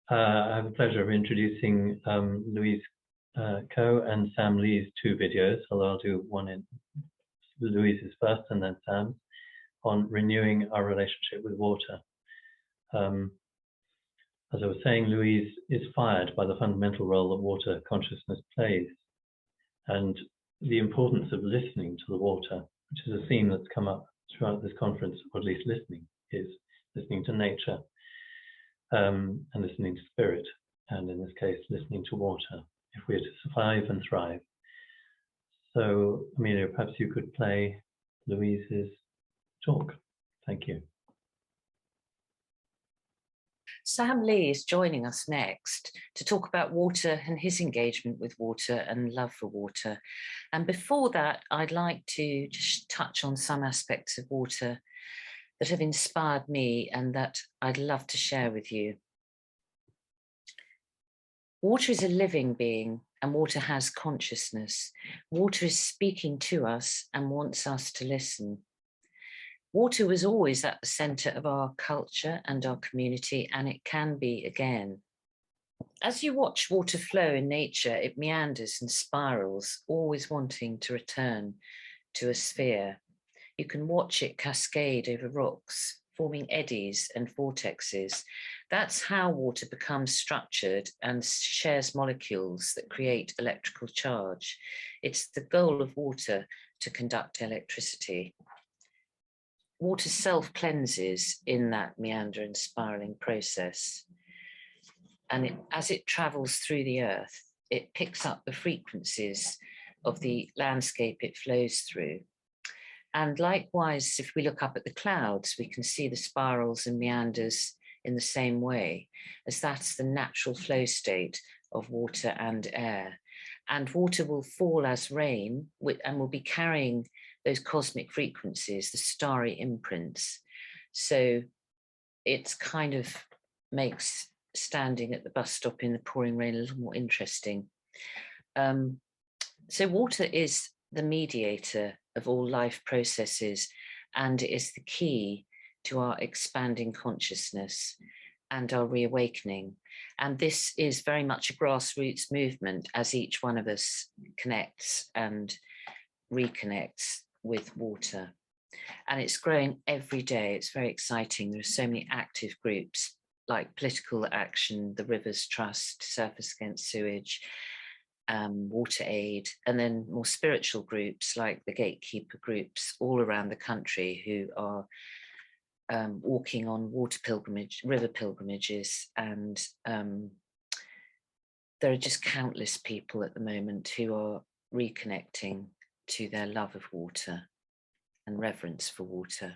I have the pleasure of introducing Louise Coe and Sam Lee's two videos, although I'll do one in Louise's first and then Sam's, on renewing our relationship with water. As I was saying, Louise is fired by the fundamental role that water consciousness plays and the importance of listening to the water, which is a theme that's come up throughout this conference, or at least listening to nature. And listening to spirit, and in this case, listening to water, if we're to survive and thrive. So, Amelia, perhaps you could play Louise's talk. Thank you. Sam Lee is joining us next to talk about water and his engagement with water and love for water. And before that, I'd like to just touch on some aspects of water that have inspired me and that I'd love to share with you. Water is a living being and water has consciousness. Water is speaking to us and wants us to listen. Water was always at the centre of our culture and our community, and it can be again. As you watch water flow in nature, it meanders and spirals, always wanting to return to a sphere. You can watch it cascade over rocks, forming eddies and vortexes. That's how water becomes structured and shares molecules that create electrical charge. It's the goal of water to conduct electricity. Water self-cleanses in that meander and spiraling process. And as it travels through the earth, it picks up the frequencies of the landscape it flows through. And likewise, if we look up at the clouds, we can see the spirals and meanders in the same way, as that's the natural flow state of water and air. And water will fall as rain and will be carrying those cosmic frequencies, the starry imprints. So it's kind of makes standing at the bus stop in the pouring rain a little more interesting. So water is the mediator of all life processes, and it is the key to our expanding consciousness and our reawakening. And this is very much a grassroots movement as each one of us connects and reconnects with water. And it's growing every day. It's very exciting. There are so many active groups like Political Action, the Rivers Trust, Surfers Against Sewage, Water Aid, and then more spiritual groups like the Gatekeeper groups all around the country who are walking on river pilgrimages. And there are just countless people at the moment who are reconnecting to their love of water and reverence for water.